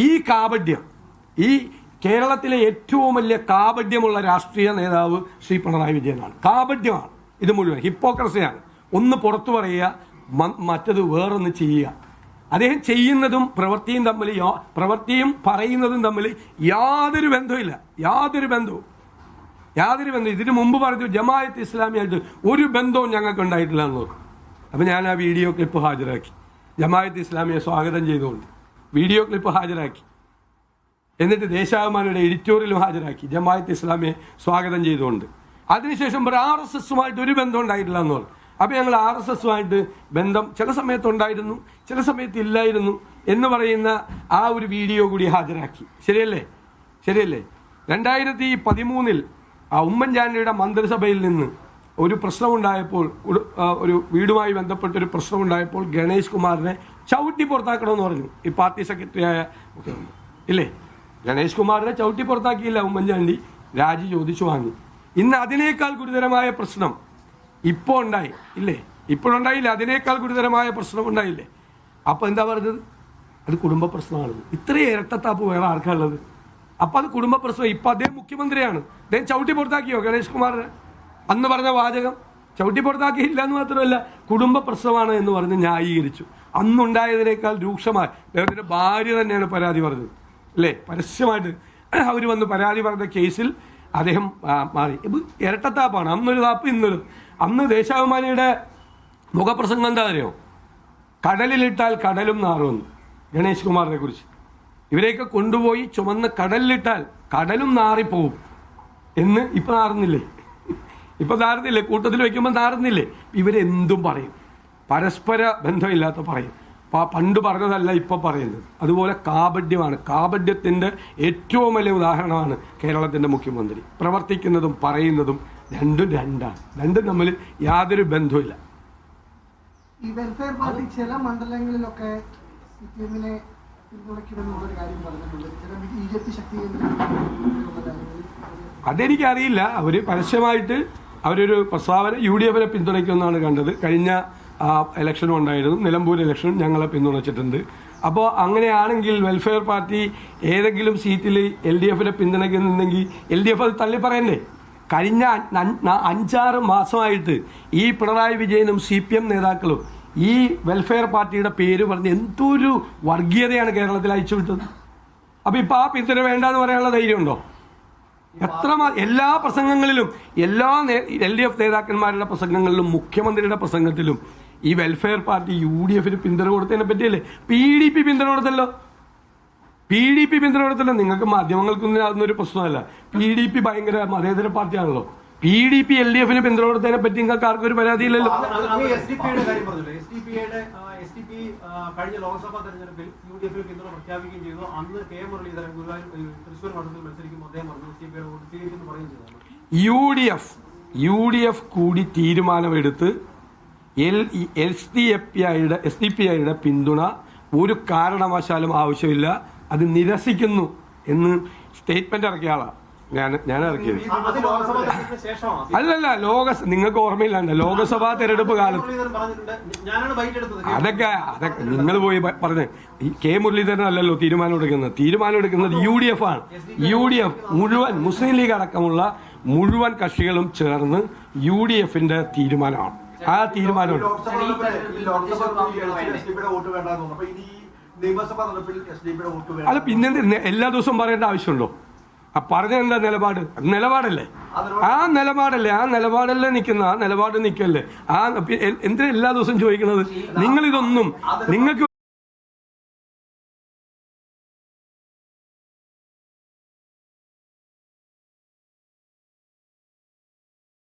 ഈ കാപഢ്യം, ഈ കേരളത്തിലെ ഏറ്റവും വലിയ കാപഢ്യമുള്ള രാഷ്ട്രീയ നേതാവ് ശ്രീ പിണറായി വിജയനാണ്. കാപഢ്യമാണ് ഇത് മുഴുവൻ, ഹിപ്പോക്രസിയാണ്. ഒന്ന് പുറത്തു പറയുക, മറ്റത് വേറൊന്ന് ചെയ്യുക. അദ്ദേഹം ചെയ്യുന്നതും പ്രവൃത്തിയും പറയുന്നതും തമ്മിൽ യാതൊരു ബന്ധവുമില്ല. ഇതിനു മുമ്പ് പറഞ്ഞു ജമാഅത്ത് ഇസ്ലാമിയായിട്ട് ഒരു ബന്ധവും ഞങ്ങൾക്ക് ഉണ്ടായിട്ടില്ല എന്ന് നോക്കും. അപ്പം ഞാൻ ആ വീഡിയോ ക്ലിപ്പ് ഹാജരാക്കി, ജമാഅത്ത് ഇസ്ലാമിയെ സ്വാഗതം ചെയ്തുകൊണ്ട് വീഡിയോ ക്ലിപ്പ് ഹാജരാക്കി. എന്നിട്ട് ദേശാഭിമാനിയുടെ എഡിറ്റോറിയലും ഹാജരാക്കി, ജമാഅത്ത് ഇസ്ലാമിയെ സ്വാഗതം ചെയ്തുകൊണ്ട്. അതിനുശേഷം RSSുമായിട്ട് ഒരു ബന്ധം ഉണ്ടായിട്ടില്ല എന്ന് പറഞ്ഞു. അപ്പോൾ ഞങ്ങൾ RSSുമായിട്ട് ബന്ധം ചില സമയത്തുണ്ടായിരുന്നു, ചില സമയത്ത് ഇല്ലായിരുന്നു എന്ന് പറയുന്ന ആ ഒരു വീഡിയോ കൂടി ഹാജരാക്കി. ശരിയല്ലേ? 2013 ഉമ്മൻചാണ്ടിയുടെ മന്ത്രിസഭയിൽ നിന്ന് ഒരു പ്രശ്നമുണ്ടായപ്പോൾ, ഒരു വീടുമായി ബന്ധപ്പെട്ടൊരു പ്രശ്നമുണ്ടായപ്പോൾ ഗണേഷ് കുമാറിനെ ചവിട്ടി പുറത്താക്കണമെന്ന് പറഞ്ഞു ഈ പാർട്ടി സെക്രട്ടറിയായ മുഖ്യമന്ത്രി. ഇല്ലേ? ഗണേഷ് കുമാറിനെ ചവിട്ടി പുറത്താക്കിയില്ല ഉമ്മൻചാണ്ടി, രാജി ചോദിച്ചു വാങ്ങി. ഇന്ന് അതിനേക്കാൾ ഗുരുതരമായ പ്രശ്നം ഇപ്പോൾ ഉണ്ടായി, ഇല്ലേ? ഇപ്പോഴുണ്ടായില്ല, അതിനേക്കാൾ ഗുരുതരമായ പ്രശ്നം ഉണ്ടായില്ലേ? അപ്പോൾ എന്താ പറഞ്ഞത്? അത് കുടുംബ പ്രശ്നമാണ്. ഇത്രയും ഇരട്ടത്താപ്പ് വേറെ ആർക്കാണുള്ളത്? അപ്പോൾ അത് കുടുംബ പ്രശ്നം. ഇപ്പം അദ്ദേഹം മുഖ്യമന്ത്രിയാണ്, അദ്ദേഹം ചവിട്ടി പുറത്താക്കിയോ ഗണേഷ് കുമാറിനെ? അന്ന് പറഞ്ഞ വാചകം ചവിട്ടി പുറത്താക്കിയില്ല എന്ന് മാത്രമല്ല, കുടുംബ പ്രശ്നമാണ് എന്ന് പറഞ്ഞ് ന്യായീകരിച്ചു. അന്നുണ്ടായതിനേക്കാൾ രൂക്ഷമായി അദ്ദേഹത്തിൻ്റെ ഭാര്യ തന്നെയാണ് പരാതി പറഞ്ഞത്, അല്ലേ? പരസ്യമായിട്ട് അവർ വന്ന് പരാതി പറഞ്ഞ കേസിൽ അദ്ദേഹം മാറി. ഇത് ഇരട്ടത്താപ്പാണ്. അന്നൊരു താപ്പ്, ഇന്നൊരു. അന്ന് ദേശാഭിമാനിയുടെ മുഖപ്രസംഗം എന്താ അറിയോ? കടലിലിട്ടാൽ കടലും നാറുമെന്ന്, ഗണേഷ് കുമാറിനെ കുറിച്ച്. ഇവരെയൊക്കെ കൊണ്ടുപോയി ചുമന്ന് കടലിലിട്ടാൽ കടലും നാറിപ്പോവും എന്ന്. ഇപ്പം നാറുന്നില്ലേ? കൂട്ടത്തിൽ വയ്ക്കുമ്പോൾ നാറുന്നില്ലേ? ഇവരെന്തും പറയും, പരസ്പര ബന്ധമില്ലാത്ത പറയും. പണ്ട് പറഞ്ഞതല്ല ഇപ്പം പറയുന്നത്. അതുപോലെ കാപഢ്യമാണ്. കാപഢ്യത്തിൻ്റെ ഏറ്റവും വലിയ ഉദാഹരണമാണ് കേരളത്തിൻ്റെ മുഖ്യമന്ത്രി. പ്രവർത്തിക്കുന്നതും പറയുന്നതും രണ്ടും തമ്മിൽ യാതൊരു ബന്ധവുമില്ല. ഈ വെൽഫെയർ പാർട്ടി ചില മണ്ഡലങ്ങളിലൊക്കെ CPM-നെ പിന്തുണയ്ക്കുമെന്നുള്ളൊരു കാര്യം പറഞ്ഞിട്ടുണ്ട്. ചില BJP ശക്തി അതെനിക്കറിയില്ല. അവർ പരസ്യമായിട്ട് അവരൊരു പ്രസ്താവന UDF-നെ പിന്തുണയ്ക്കുമെന്നാണ് കണ്ടത്. കഴിഞ്ഞ ഇലക്ഷനും ഉണ്ടായിരുന്നു, നിലമ്പൂർ ഇലക്ഷനും ഞങ്ങളെ പിന്തുണച്ചിട്ടുണ്ട്. അപ്പോൾ അങ്ങനെയാണെങ്കിൽ വെൽഫെയർ പാർട്ടി ഏതെങ്കിലും സീറ്റിൽ LDF-നെ പിന്തുണയ്ക്കുന്നുണ്ടെങ്കിൽ LDF അത് തള്ളി പറയണ്ടേ? കഴിഞ്ഞ 5-6 മാസമായിട്ട് ഈ പിണറായി വിജയനും CPM നേതാക്കളും ഈ വെൽഫെയർ പാർട്ടിയുടെ പേര് പറഞ്ഞ് എന്തൊരു വർഗീയതയാണ് കേരളത്തിൽ അയച്ചുവിട്ടത്. അപ്പോൾ ഇപ്പോൾ ആ പിന്തുണ വേണ്ടെന്ന് പറയാനുള്ള ധൈര്യമുണ്ടോ? എല്ലാ പ്രസംഗങ്ങളിലും, എല്ലാ LDF നേതാക്കന്മാരുടെ പ്രസംഗങ്ങളിലും, മുഖ്യമന്ത്രിയുടെ പ്രസംഗത്തിലും ഈ വെൽഫെയർ പാർട്ടി UDF-ന് പിന്തുണ കൊടുത്തതിനെ പറ്റിയല്ലേ? PDP പിന്തുണ കൊടുത്തല്ലോ. നിങ്ങൾക്ക് മാധ്യമങ്ങൾക്കൊന്നും അതൊന്നൊരു പ്രശ്നമല്ല. PDP ഭയങ്കര മതേതര പാർട്ടിയാണല്ലോ. PDP LDF-ന് പിന്തുണ കൊടുത്തതിനെ പറ്റി നിങ്ങൾക്ക് ആർക്കും ഒരു പരാതിയില്ലല്ലോ. കഴിഞ്ഞ ലോക്സഭാ തെരഞ്ഞെടുപ്പിൽ UDF-ന് പിന്തുണ പ്രഖ്യാപിക്കുകയും ചെയ്തു. അന്ന് K മുരളീധരൻ തൃശ്ശൂർ മണ്ഡലത്തിൽ മത്സരിക്കുമ്പോൾ അദ്ദേഹം പറഞ്ഞു SDPയുടെ വോട്ട് സ്വീകരിക്കുന്നു പറയുകയും ചെയ്തു. UDF കൂടി തീരുമാനമെടുത്ത് SDPIയുടെ പിന്തുണ ഒരു കാരണവശാലും ആവശ്യമില്ല, അത് നിരസിക്കുന്നു എന്ന് സ്റ്റേറ്റ്മെന്റ് ഇറക്കിയ ആളാണ് ഞാൻ ഇറക്കിയത്. അല്ലല്ല, നിങ്ങൾക്ക് ഓർമ്മയില്ലാണ്ട് ലോകസഭാ തെരഞ്ഞെടുപ്പ് കാലത്ത് അതൊക്കെ നിങ്ങൾ പോയി പറഞ്ഞ് K മുരളീധരൻ അല്ലല്ലോ തീരുമാനം എടുക്കുന്നത് UDF ആണ്. UDF മുഴുവൻ മുസ്ലിം ലീഗ് അടക്കമുള്ള മുഴുവൻ കക്ഷികളും ചേർന്ന് UDF-ന്റെ തീരുമാനമാണ്. ആ തീരുമാനമാണ്. അല്ല, പിന്നെ എല്ലാ ദിവസവും പറയേണ്ട ആവശ്യമുണ്ടോ? പറഞ്ഞ എന്താ നിലപാടല്ലേ? ആ നിലപാടല്ലേ നിൽക്കുന്ന, ആ നിലപാട് നിൽക്കല്ലേ? എന്തിനാ എല്ലാ ദിവസവും ചോദിക്കുന്നത്? നിങ്ങൾക്ക്